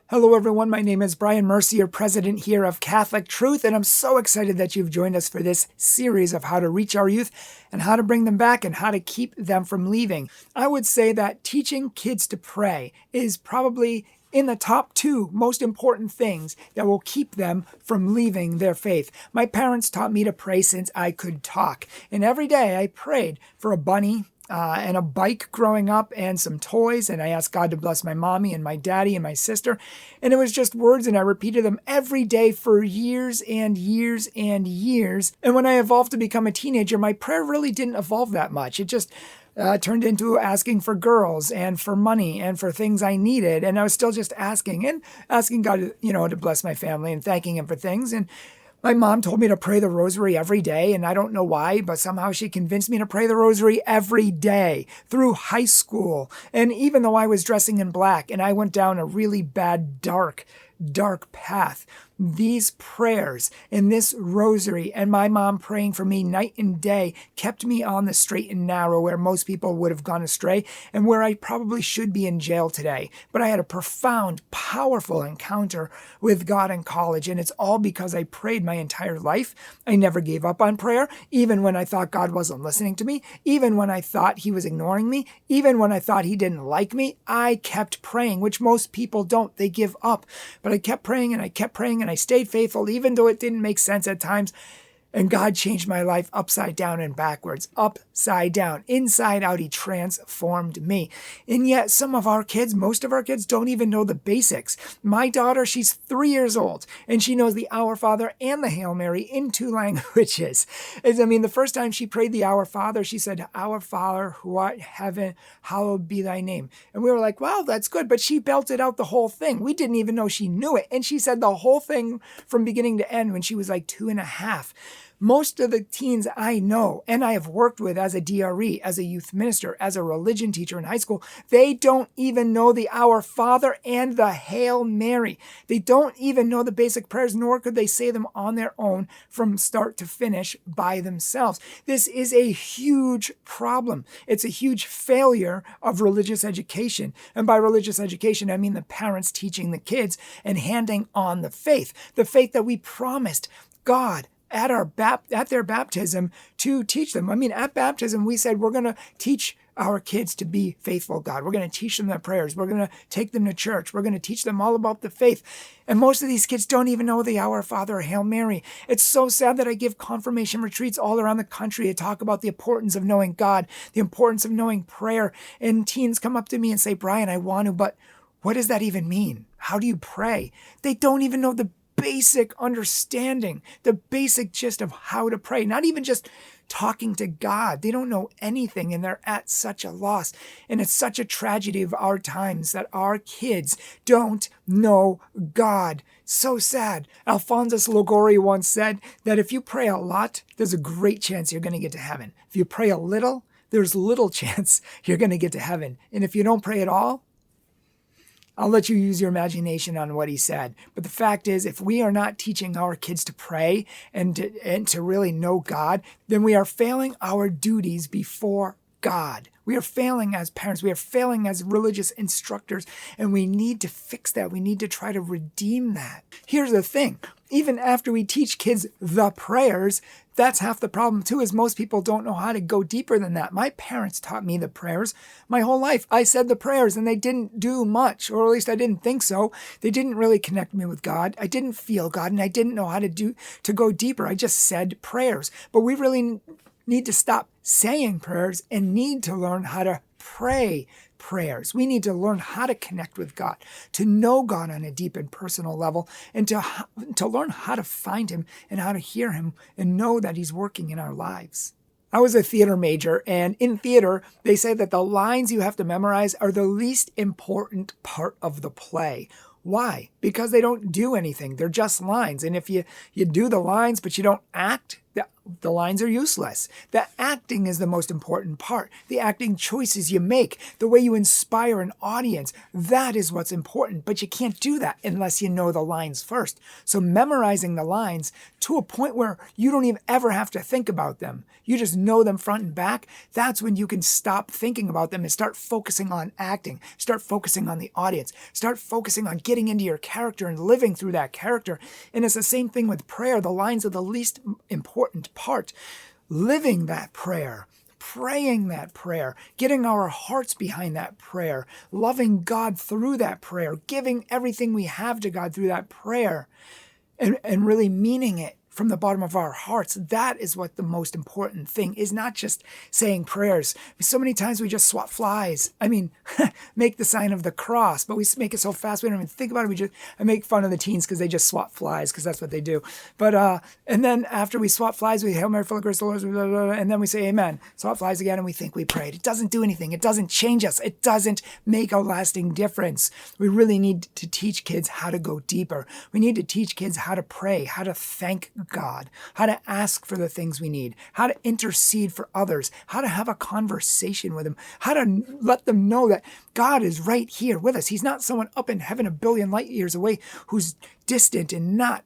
Hello everyone, my name is Bryan Mercier, president here of Catholic Truth, and I'm so excited that you've joined us for this series of how to reach our youth and how to bring them back and how to keep them from leaving. I would say that teaching kids to pray is probably in the top two most important things that will keep them from leaving their faith. My parents taught me to pray since I could talk, and every day I prayed for a bunny, and a bike growing up and some toys. And I asked God to bless my mommy and my daddy and my sister. And it was just words, and I repeated them every day for years and years and years. And when I evolved to become a teenager, my prayer really didn't evolve that much. It just turned into asking for girls and for money and for things I needed. And I was still just asking God, to bless my family and thanking him for things. And my mom told me to pray the rosary every day, and I don't know why, but somehow she convinced me to pray the rosary every day through high school. And even though I was dressing in black and I went down a really bad, dark path, these prayers and this rosary and my mom praying for me night and day kept me on the straight and narrow where most people would have gone astray and where I probably should be in jail today. But I had a profound, powerful encounter with God in college, and it's all because I prayed my entire life. I never gave up on prayer, even when I thought God wasn't listening to me, even when I thought he was ignoring me, even when I thought he didn't like me. I kept praying, which most people don't. They give up. But I kept praying and I kept praying and I stayed faithful, even though it didn't make sense at times. And God changed my life upside down and backwards, upside down, inside out. He transformed me. And yet most of our kids don't even know the basics. My daughter, she's 3 years old, and she knows the Our Father and the Hail Mary in 2 languages. The first time she prayed the Our Father, she said, "Our Father who art in heaven, hallowed be thy name." And we were like, wow, that's good. But she belted out the whole thing. We didn't even know she knew it. And she said the whole thing from beginning to end when she was like 2.5. Most of the teens I know and I have worked with as a DRE, as a youth minister, as a religion teacher in high school, they don't even know the Our Father and the Hail Mary. They don't even know the basic prayers, nor could they say them on their own from start to finish by themselves. This is a huge problem. It's a huge failure of religious education. And by religious education, I mean the parents teaching the kids and handing on the faith that we promised God at their baptism to teach them. At baptism, we said we're going to teach our kids to be faithful, God. We're going to teach them their prayers. We're going to take them to church. We're going to teach them all about the faith. And most of these kids don't even know the Our Father or Hail Mary. It's so sad that I give confirmation retreats all around the country to talk about the importance of knowing God, the importance of knowing prayer. And teens come up to me and say, "Bryan, I want to, but what does that even mean? How do you pray?" They don't even know the basic understanding, the basic gist of how to pray, not even just talking to God. They don't know anything, and they're at such a loss. And it's such a tragedy of our times that our kids don't know God. So sad. Alphonsus Liguori once said that if you pray a lot, there's a great chance you're going to get to heaven. If you pray a little, there's little chance you're going to get to heaven. And if you don't pray at all, I'll let you use your imagination on what he said. But the fact is, if we are not teaching our kids to pray and to really know God, then we are failing our duties before God. We are failing as parents. We are failing as religious instructors, and we need to fix that. We need to try to redeem that. Here's the thing. Even after we teach kids the prayers, that's half the problem too, is most people don't know how to go deeper than that. My parents taught me the prayers my whole life. I said the prayers and they didn't do much, or at least I didn't think so. They didn't really connect me with God. I didn't feel God, and I didn't know how to go deeper. I just said prayers. But we really need to stop saying prayers and need to learn how to pray prayers. We need to learn how to connect with God, to know God on a deep and personal level, and to learn how to find him and how to hear him and know that he's working in our lives. I was a theater major, and in theater, they say that the lines you have to memorize are the least important part of the play. Why? Because they don't do anything. They're just lines. And if you do the lines, but you don't act, the lines are useless. The acting is the most important part. The acting choices you make, the way you inspire an audience, that is what's important. But you can't do that unless you know the lines first. So memorizing the lines to a point where you don't even ever have to think about them. You just know them front and back. That's when you can stop thinking about them and start focusing on acting. Start focusing on the audience. Start focusing on getting into your character and living through that character. And it's the same thing with prayer. The lines are the least important part. Living that prayer, praying that prayer, getting our hearts behind that prayer, loving God through that prayer, giving everything we have to God through that prayer, and really meaning it from the bottom of our hearts. That is what the most important thing is, not just saying prayers. So many times we just swap flies. I mean, make the sign of the cross, but we make it so fast we don't even think about it. I make fun of the teens because they just swap flies because that's what they do. But and then after we swap flies, we Hail Mary, full of grace, the Lord is with us, and then we say amen. Swap flies again, and we think we prayed. It doesn't do anything. It doesn't change us. It doesn't make a lasting difference. We really need to teach kids how to go deeper. We need to teach kids how to pray, how to thank God, how to ask for the things we need, how to intercede for others, how to have a conversation with them, how to let them know that God is right here with us. He's not someone up in heaven a billion light years away who's distant and not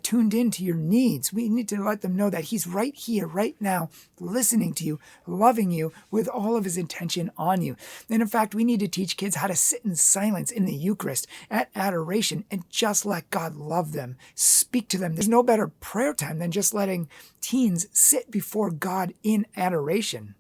tuned into your needs. We need to let them know that he's right here, right now, listening to you, loving you with all of his intention on you. And in fact, we need to teach kids how to sit in silence in the Eucharist at adoration and just let God love them, speak to them. There's no better prayer time than just letting teens sit before God in adoration.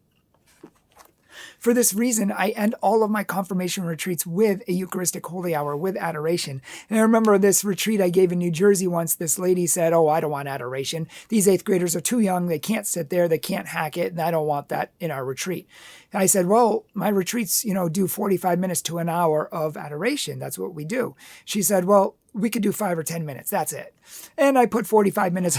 For this reason, I end all of my confirmation retreats with a Eucharistic Holy Hour, with adoration. And I remember this retreat I gave in New Jersey once. This lady said, "Oh, I don't want adoration. These 8th graders are too young. They can't sit there. They can't hack it. And I don't want that in our retreat." And I said, "Well, my retreats, do 45 minutes to an hour of adoration. That's what we do." She said, "Well, we could do 5 or 10 minutes. That's it." And I put 45 minutes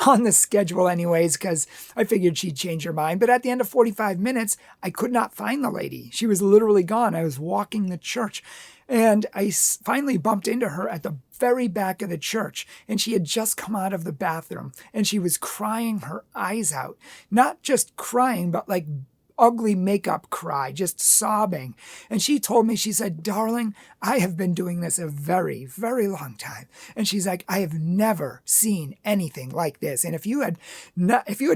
on the schedule anyways, because I figured she'd change her mind. But at the end of 45 minutes, I could not find the lady. She was literally gone. I was walking the church, and I finally bumped into her at the very back of the church, and she had just come out of the bathroom, and she was crying her eyes out. Not just crying, but like ugly makeup cry, just sobbing. And she told me, she said, "Darling, I have been doing this a very, very long time." And she's like, "I have never seen anything like this. And if you had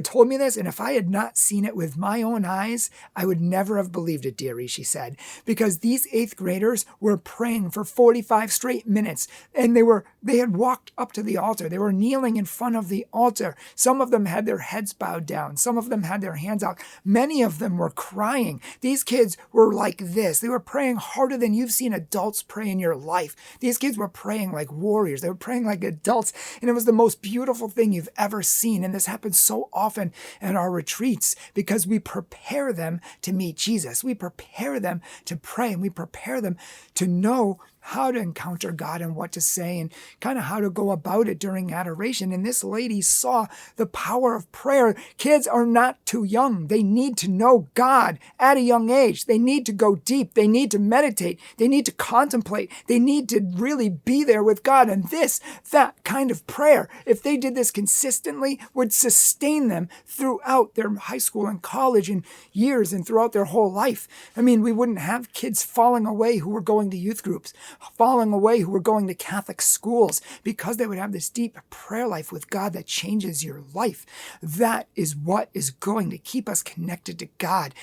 told me this, and if I had not seen it with my own eyes, I would never have believed it, dearie," she said, because these 8th graders were praying for 45 straight minutes. And they had walked up to the altar. They were kneeling in front of the altar. Some of them had their heads bowed down. Some of them had their hands out. Many of them were crying. These kids were like this. They were praying harder than you've seen adults pray in your life. These kids were praying like warriors. They were praying like adults. And it was the most beautiful thing you've ever seen. And this happens so often in our retreats because we prepare them to meet Jesus. We prepare them to pray, and we prepare them to know how to encounter God and what to say and kind of how to go about it during adoration. And this lady saw the power of prayer. Kids are not too young. They need to know God at a young age. They need to go deep. They need to meditate. They need to contemplate. They need to really be there with God. And that kind of prayer, if they did this consistently, would sustain them throughout their high school and college and years and throughout their whole life. I mean, we wouldn't have kids falling away who were going to youth groups, falling away who were going to Catholic schools, because they would have this deep prayer life with God that changes your life. That is what is going to keep us connected to God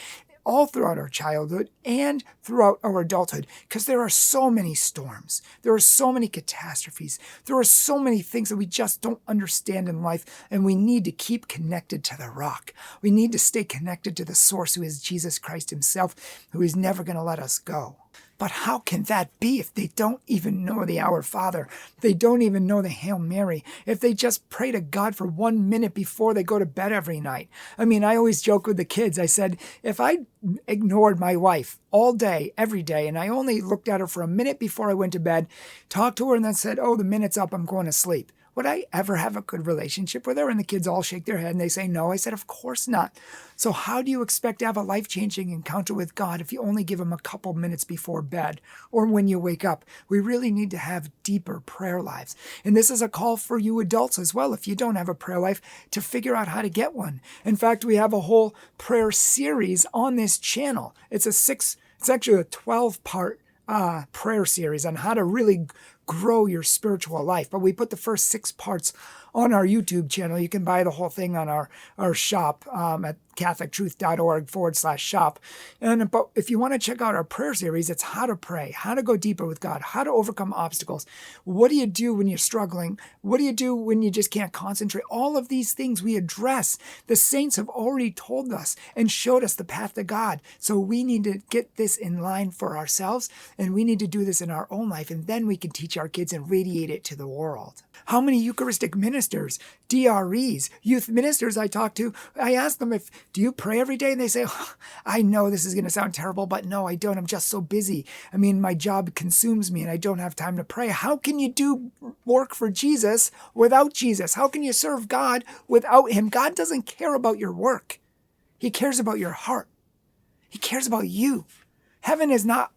all throughout our childhood and throughout our adulthood, because there are so many storms. There are so many catastrophes. There are so many things that we just don't understand in life, and we need to keep connected to the rock. We need to stay connected to the source, who is Jesus Christ himself, who is never going to let us go. But how can that be if they don't even know the Our Father? If they don't even know the Hail Mary? If they just pray to God for 1 minute before they go to bed every night? I mean, I always joke with the kids. I said, if I ignored my wife all day, every day, and I only looked at her for a minute before I went to bed, talked to her, and then said, "Oh, the minute's up, I'm going to sleep," Would I ever have a good relationship with her? And the kids all shake their head and they say no. I said, of course not. So how do you expect to have a life-changing encounter with God if you only give him a couple minutes before bed or when you wake up? We really need to have deeper prayer lives. And this is a call for you adults as well, if you don't have a prayer life, to figure out how to get one. In fact, we have a whole prayer series on this channel. It's actually a 12-part prayer series on how to really grow your spiritual life. But we put the first 6 parts on our YouTube channel. You can buy the whole thing on our shop at catholictruth.org/shop. But if you want to check out our prayer series, it's how to pray, how to go deeper with God, how to overcome obstacles. What do you do when you're struggling? What do you do when you just can't concentrate? All of these things we address. The saints have already told us and showed us the path to God. So we need to get this in line for ourselves, and we need to do this in our own life, and then we can teach our kids and radiate it to the world. How many Eucharistic ministers, DREs, youth ministers I talk to, I ask them, do you pray every day? And they say, oh, I know this is going to sound terrible, but no, I don't. I'm just so busy. I mean, my job consumes me and I don't have time to pray. How can you do work for Jesus without Jesus? How can you serve God without him? God doesn't care about your work. He cares about your heart. He cares about you. Heaven is not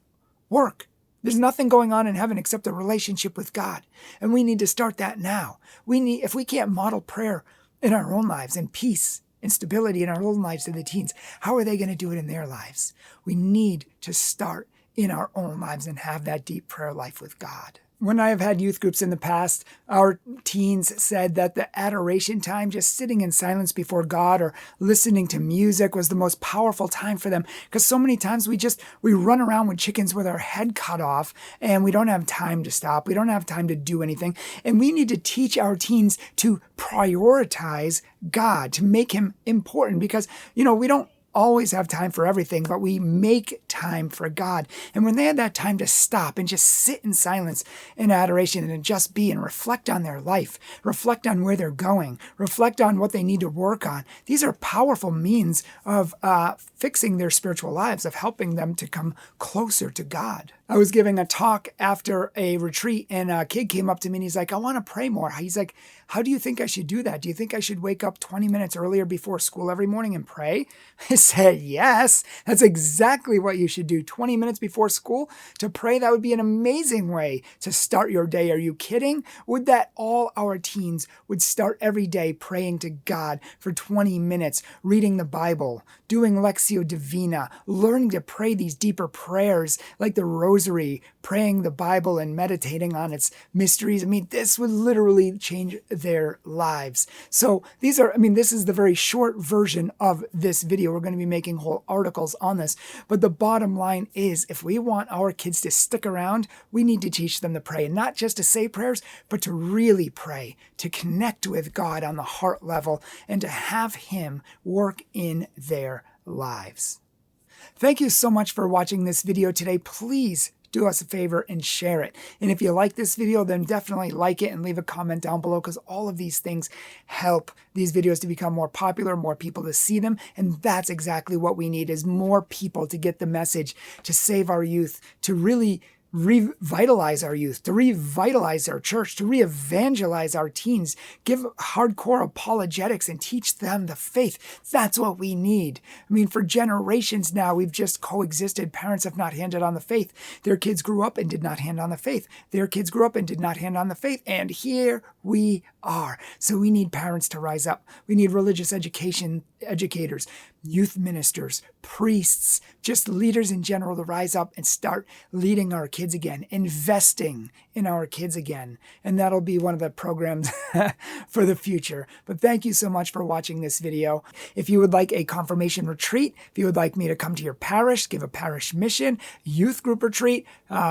work. There's nothing going on in heaven except a relationship with God. And we need to start that now. If we can't model prayer in our own lives and peace and stability in our own lives to the teens, how are they going to do it in their lives? We need to start in our own lives and have that deep prayer life with God. When I have had youth groups in the past, our teens said that the adoration time, just sitting in silence before God or listening to music, was the most powerful time for them. Because so many times we run around with chickens with our head cut off and we don't have time to stop. We don't have time to do anything. And we need to teach our teens to prioritize God, to make him important. Because, we don't always have time for everything, but we make time for God. And when they had that time to stop and just sit in silence in adoration and just be and reflect on their life, reflect on where they're going, reflect on what they need to work on, these are powerful means of fixing their spiritual lives, of helping them to come closer to God. I was giving a talk after a retreat and a kid came up to me and he's like, I want to pray more. He's like, how do you think I should do that? Do you think I should wake up 20 minutes earlier before school every morning and pray? I said, yes, that's exactly what you should do. 20 minutes before school to pray. That would be an amazing way to start your day. Are you kidding? Would that all our teens would start every day praying to God for 20 minutes, reading the Bible, doing Lectio Divina, learning to pray these deeper prayers like the Rosary, praying the Bible and meditating on its mysteries. I mean, this would literally change their lives. So this is the very short version of this video. We're going to be making whole articles on this. But the bottom line is, if we want our kids to stick around, we need to teach them to pray. And not just to say prayers, but to really pray, to connect with God on the heart level, and to have him work in their lives. Thank you so much for watching this video today. Please do us a favor and share it. And if you like this video, then definitely like it and leave a comment down below, because all of these things help these videos to become more popular, more people to see them. And that's exactly what we need, is more people to get the message, to save our youth, to really revitalize our youth, to revitalize our church, to re-evangelize our teens, give hardcore apologetics and teach them the faith. That's what we need. I mean, for generations now, we've just coexisted. Parents have not handed on the faith. Their kids grew up and did not hand on the faith. Their kids grew up and did not hand on the faith. And here we are. So we need parents to rise up. We need religious educators, youth ministers, priests, just leaders in general to rise up and start leading our kids again, investing in our kids again. And that'll be one of the programs for the future. But thank you so much for watching this video. If you would like a confirmation retreat, if you would like me to come to your parish, give a parish mission, youth group retreat,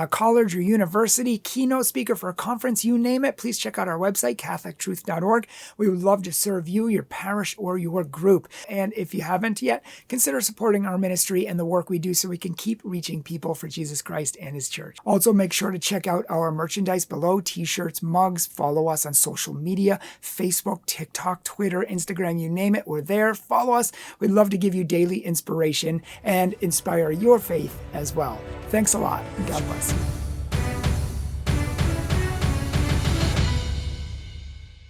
college or university, keynote speaker for a conference, you name it, please check out our website, catholictruth.org. We would love to serve you, your parish, or your group. And if you haven't yet, consider supporting our ministry and the work we do so we can keep reaching people for Jesus Christ and his church. Also, make sure to check out our merchandise below, t-shirts, mugs, follow us on social media, Facebook, TikTok, Twitter, Instagram, you name it, we're there. Follow us. We'd love to give you daily inspiration and inspire your faith as well. Thanks a lot, and God bless you.